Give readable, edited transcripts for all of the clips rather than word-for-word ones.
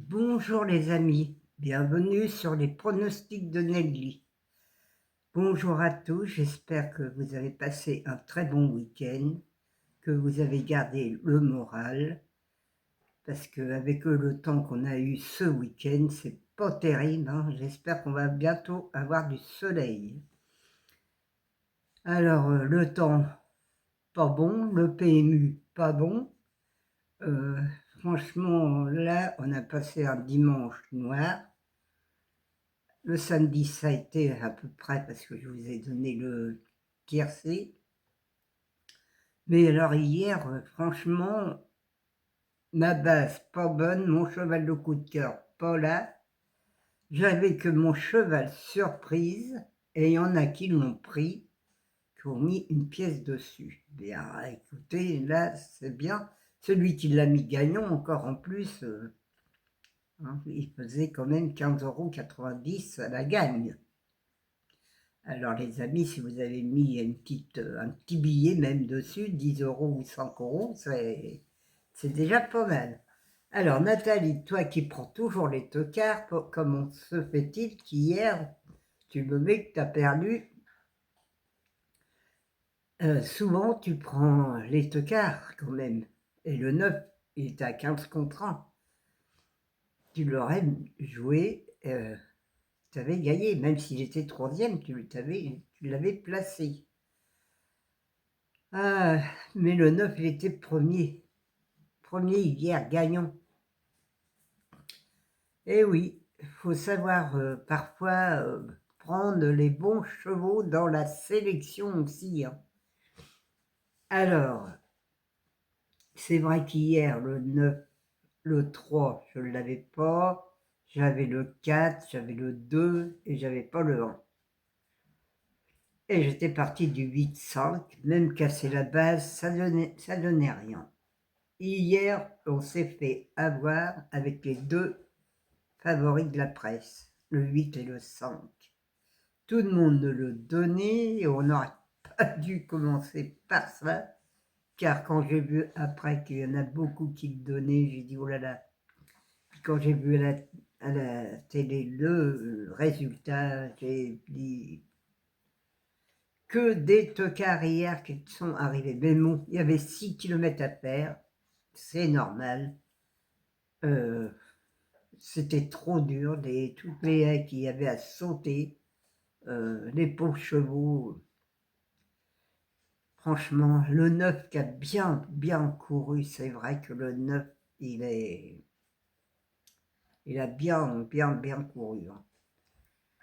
Bonjour les amis, bienvenue sur les pronostics de Nelly. Bonjour à tous, j'espère que vous avez passé un très bon week-end, que vous avez gardé le moral, parce qu'avec le temps qu'on a eu ce week-end, c'est pas terrible, hein. J'espère qu'on va bientôt avoir du soleil. Alors, le temps, pas bon, le PMU, pas bon. Euh, Franchement, là, on a passé un dimanche noir. Le samedi, ça a été à peu près parce que je vous ai donné le tiercé. Mais alors hier, franchement, ma base pas bonne, mon cheval de coup de cœur pas là. J'avais que mon cheval surprise et il y en a qui l'ont pris, qui ont mis une pièce dessus. Bien, écoutez, là, c'est bien. Celui qui l'a mis gagnant encore en plus, hein, il faisait quand même 15,90 € à la gagne. Alors les amis, si vous avez mis un petit billet même dessus, 10 € ou 5 €, c'est déjà pas mal. Alors Nathalie, toi qui prends toujours les tocards, comment se fait-il qu'hier, tu me mets que tu as perdu? Souvent tu prends les tocards quand même. Et le 9, il est à 15 contre 1. Tu l'aurais joué, tu avais gagné, même s'il était troisième, tu l'avais placé. Ah, mais le 9, il était premier. Premier hier, gagnant. Eh oui, il faut savoir parfois prendre les bons chevaux dans la sélection aussi, hein. Alors, c'est vrai qu'hier, le 9, le 3, je ne l'avais pas. J'avais le 4, j'avais le 2 et j'avais pas le 1. Et j'étais parti du 8-5, même casser la base, ça donnait rien. Hier, on s'est fait avoir avec les deux favoris de la presse, le 8 et le 5. Tout le monde le donnait et on n'aurait pas dû commencer par ça, car quand j'ai vu après qu'il y en a beaucoup qui le donnaient, j'ai dit oh là là. Puis quand j'ai vu à la télé le résultat, j'ai dit que des tocards hier qui sont arrivés. Mais bon, il y avait 6 kilomètres à faire, c'est normal. C'était trop dur, toutes les haies qu'il y avait à sauter, les pauvres chevaux. Franchement, le 9 qui a bien couru, c'est vrai que le 9, il a bien couru, hein.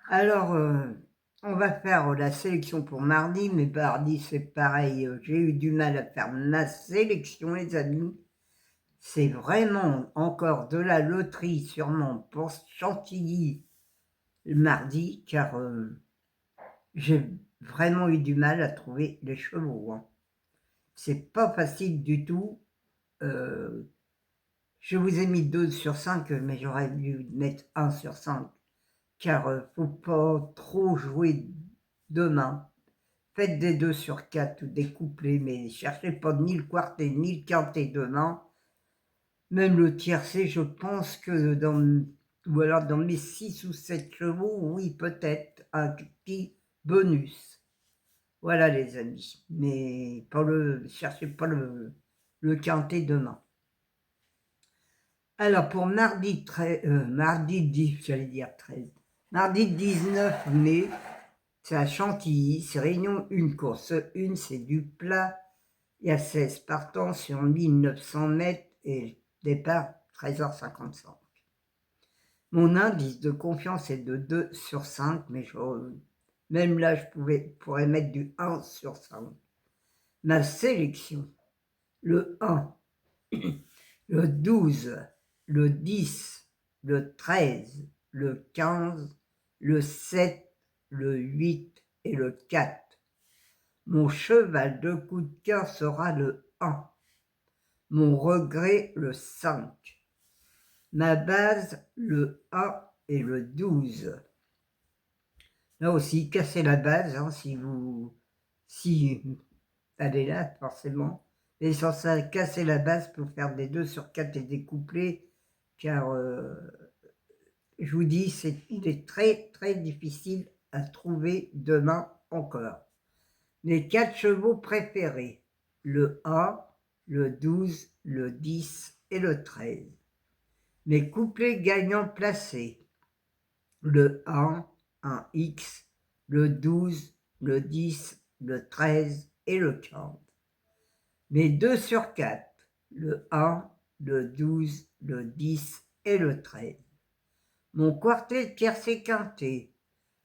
Alors, on va faire la sélection pour mardi, mais mardi c'est pareil, j'ai eu du mal à faire ma sélection, les amis. C'est vraiment encore de la loterie, sûrement, pour Chantilly le mardi, car j'ai vraiment eu du mal à trouver les chevaux, hein. C'est pas facile du tout. Je vous ai mis 2 sur 5, mais j'aurais dû mettre 1 sur 5, car faut pas trop jouer demain. Faites des 2 sur 4 ou des couplets, mais cherchez pas ni le quartet ni le quintet demain. Même le tiercé, je pense que ou alors dans mes 6 ou 7 chevaux, oui, peut-être un petit bonus. Voilà les amis, mais cherchez pas le quintet demain. Alors pour mardi 13, mardi 10, j'allais dire 13, mardi 19 mai, c'est à Chantilly, c'est réunion une course. Une, c'est du plat, il y a 16 partants sur 1900 mètres et départ 13h55. Mon indice de confiance est de 2 sur 5, mais même là, je pourrais mettre du 1 sur 5. Ma sélection, le 1, le 12, le 10, le 13, le 15, le 7, le 8 et le 4. Mon cheval de coup de cœur sera le 1. Mon regret, le 5. Ma base, le 1 et le 12. Là aussi, cassez la base, hein, si elle est là, forcément. Et sans ça, casser la base pour faire des 2 sur 4 et des couplets, car je vous dis, il est très très difficile à trouver demain encore. Les 4 chevaux préférés, le 1, le 12, le 10 et le 13. Mes couplets gagnants placés, le 1 X, le 12, le 10, le 13 et le 15. Mes 2 sur 4, le 1, le 12, le 10 et le 13. Mon quartet tiercé quinté,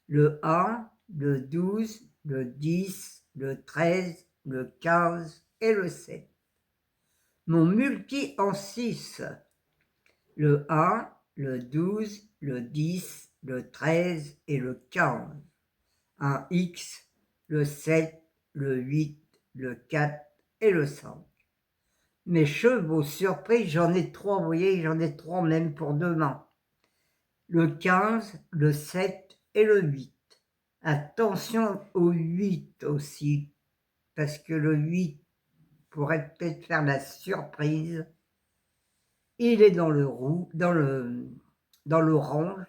le 1, le 12, le 10, le 13, le 15 et le 7. Mon multi en 6, le 1, le 12, le 10, le 13 et le 15. Un X, le 7, le 8, le 4 et le 5. Mes chevaux surprise, j'en ai 3, vous voyez, j'en ai 3 même pour demain. Le 15, le 7 et le 8. Attention au 8 aussi, parce que le 8 pourrait peut-être faire la surprise. Il est dans le roux, dans l'orange.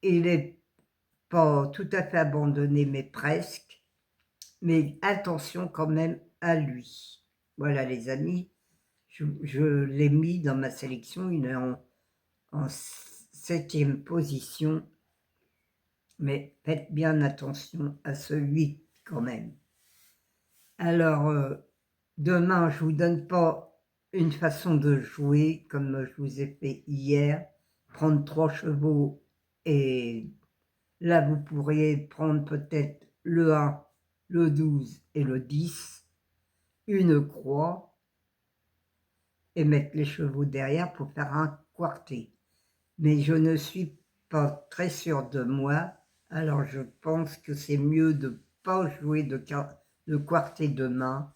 Il n'est pas tout à fait abandonné, mais presque. Mais attention quand même à lui. Voilà les amis, je l'ai mis dans ma sélection, il est en 7e position. Mais faites bien attention à ce 8 quand même. Alors, demain, je ne vous donne pas une façon de jouer comme je vous ai fait hier, prendre 3 chevaux et là, vous pourriez prendre peut-être le 1, le 12 et le 10, une croix et mettre les chevaux derrière pour faire un quartet. Mais je ne suis pas très sûr de moi, alors je pense que c'est mieux de ne pas jouer de quartet demain,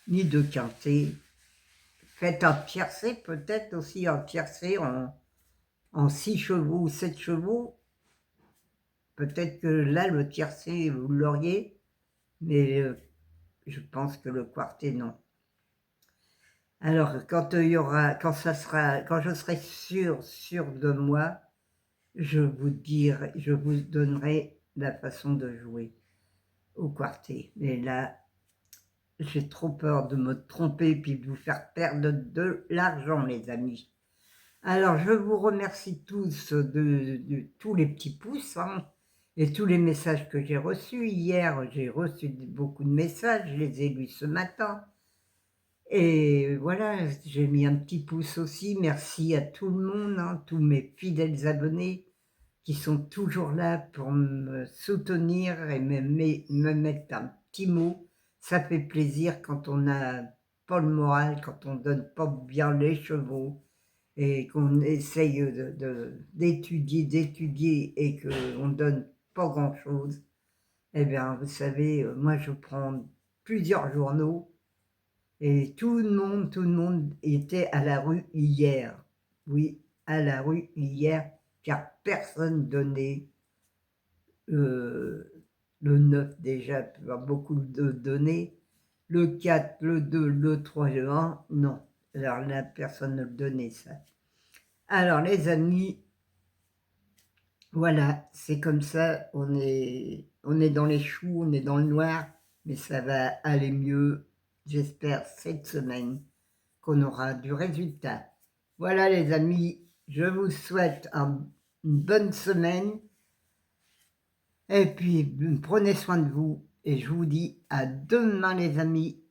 ni de quintet. Faites un tiercé, peut-être aussi un tiercé en 6 chevaux ou 7 chevaux. Peut-être que là, le tiercé, vous l'auriez, mais je pense que le quartet, non. Alors, quand je serai sûr de moi, je vous donnerai la façon de jouer au quartet. Mais là, j'ai trop peur de me tromper puis de vous faire perdre de l'argent, les amis. Alors, je vous remercie tous de tous les petits pouces et tous les messages que j'ai reçus. Hier, j'ai reçu beaucoup de messages, je les ai lus ce matin. Et voilà, j'ai mis un petit pouce aussi. Merci à tout le monde, tous mes fidèles abonnés qui sont toujours là pour me soutenir et me mettre un petit mot. Ça fait plaisir quand on n'a pas le moral, quand on donne pas bien les chevaux et qu'on essaye d'étudier et qu'on donne pas grand-chose. Eh bien, vous savez, moi je prends plusieurs journaux et tout le monde était à la rue hier. Oui, à la rue hier, car personne donnait le 9 déjà, beaucoup de données. Le 4, le 2, le 3, le 1, non. Alors là, personne ne le donnait ça. Alors les amis, voilà, c'est comme ça, on est dans les choux, on est dans le noir, mais ça va aller mieux, j'espère, cette semaine, qu'on aura du résultat. Voilà les amis, je vous souhaite une bonne semaine, et puis prenez soin de vous, et je vous dis à demain les amis.